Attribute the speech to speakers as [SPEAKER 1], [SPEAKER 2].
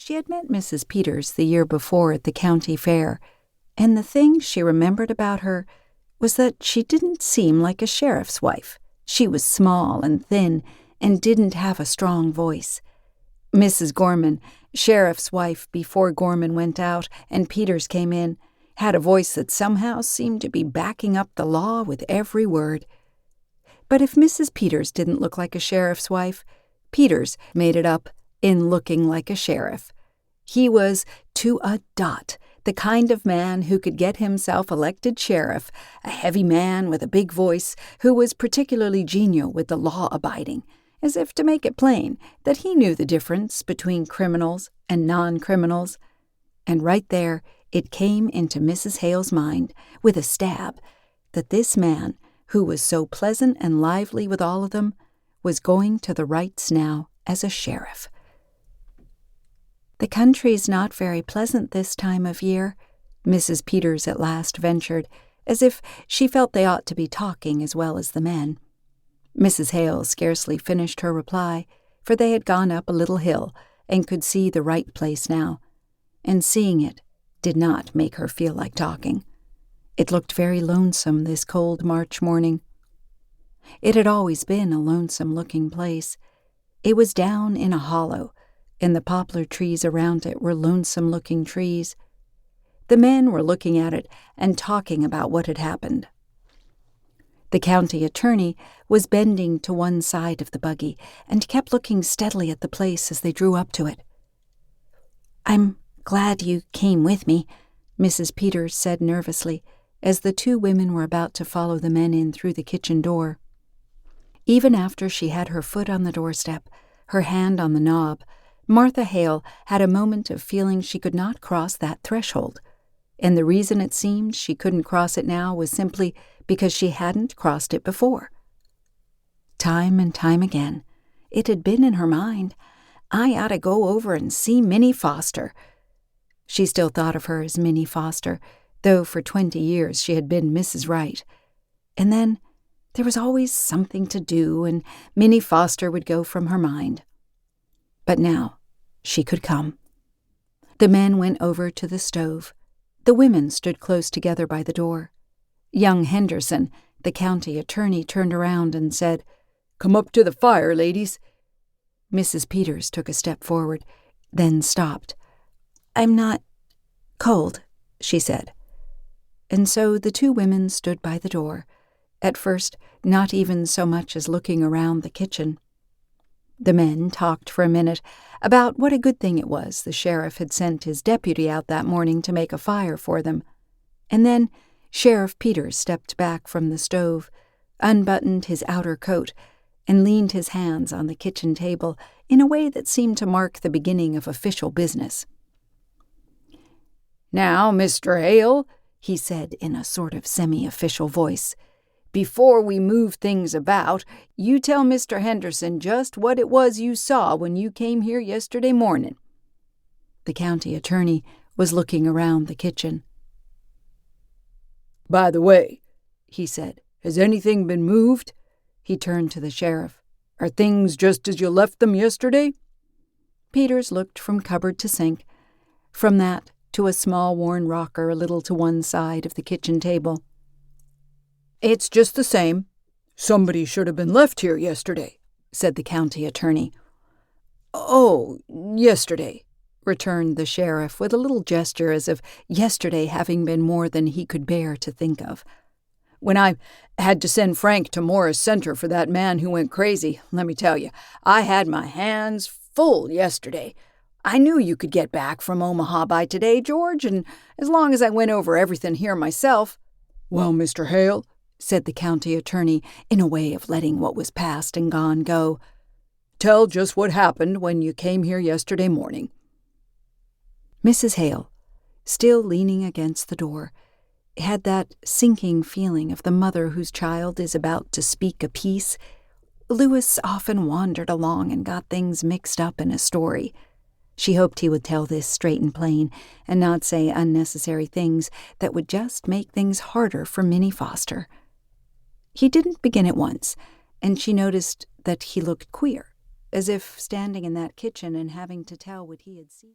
[SPEAKER 1] She had met Mrs. Peters the year before at the county fair, and the thing she remembered about her was that she didn't seem like a sheriff's wife. She was small and thin and didn't have a strong voice. Mrs. Gorman, sheriff's wife before Gorman went out and Peters came in, had a voice that somehow seemed to be backing up the law with every word. But if Mrs. Peters didn't look like a sheriff's wife, Peters made it up in looking like a sheriff. He was, to a dot, the kind of man who could get himself elected sheriff, a heavy man with a big voice who was particularly genial with the law-abiding, as if to make it plain that he knew the difference between criminals and non-criminals. And right there, it came into Mrs. Hale's mind, with a stab, that this man, who was so pleasant and lively with all of them, was going to the rights now as a sheriff. "The country's not very pleasant this time of year," Mrs. Peters at last ventured, as if she felt they ought to be talking as well as the men. Mrs. Hale scarcely finished her reply, for they had gone up a little hill and could see the right place now, and seeing it did not make her feel like talking. It looked very lonesome this cold March morning. It had always been a lonesome-looking place. It was down in a hollow, and the poplar trees around it were lonesome-looking trees. The men were looking at it and talking about what had happened. The county attorney was bending to one side of the buggy and kept looking steadily at the place as they drew up to it. "I'm glad you came with me," Mrs. Peters said nervously, as the two women were about to follow the men in through the kitchen door. Even after she had her foot on the doorstep, her hand on the knob, Martha Hale had a moment of feeling she could not cross that threshold, and the reason it seemed she couldn't cross it now was simply because she hadn't crossed it before. Time and time again, it had been in her mind, "I ought to go over and see Minnie Foster." She still thought of her as Minnie Foster, though for 20 years she had been Mrs. Wright. And then there was always something to do, and Minnie Foster would go from her mind. But now she could come. The men went over to the stove. The women stood close together by the door. Young Henderson, the county attorney, turned around and said, "Come up to the fire, ladies." Mrs. Peters took a step forward, then stopped. "I'm not cold," she said. And so the two women stood by the door, at first not even so much as looking around the kitchen. The men talked for a minute about what a good thing it was the sheriff had sent his deputy out that morning to make a fire for them. And then Sheriff Peters stepped back from the stove, unbuttoned his outer coat, and leaned his hands on the kitchen table in a way that seemed to mark the beginning of official business. "Now, Mr. Hale," he said in a sort of semi-official voice, "before we move things about, you tell Mr. Henderson just what it was you saw when you came here yesterday morning." The county attorney was looking around the kitchen. "By the way," he said, "has anything been moved?" He turned to the sheriff. "Are things just as you left them yesterday?" Peters looked from cupboard to sink, from that to a small worn rocker a little to one side of the kitchen table. "It's just the same." "Somebody should have been left here yesterday," said the county attorney. "Oh, yesterday," returned the sheriff with a little gesture as of yesterday having been more than he could bear to think of. "When I had to send Frank to Morris Center for that man who went crazy, let me tell you, I had my hands full yesterday. I knew you could get back from Omaha by today, George, and as long as I went over everything here myself—" "Well, Mr. Hale," said the county attorney in a way of letting what was past and gone go, "tell just what happened when you came here yesterday morning." Mrs. Hale, still leaning against the door, had that sinking feeling of the mother whose child is about to speak a piece. Lewis often wandered along and got things mixed up in a story. She hoped he would tell this straight and plain and not say unnecessary things that would just make things harder for Minnie Foster. He didn't begin at once, and she noticed that he looked queer, as if standing in that kitchen and having to tell what he had seen.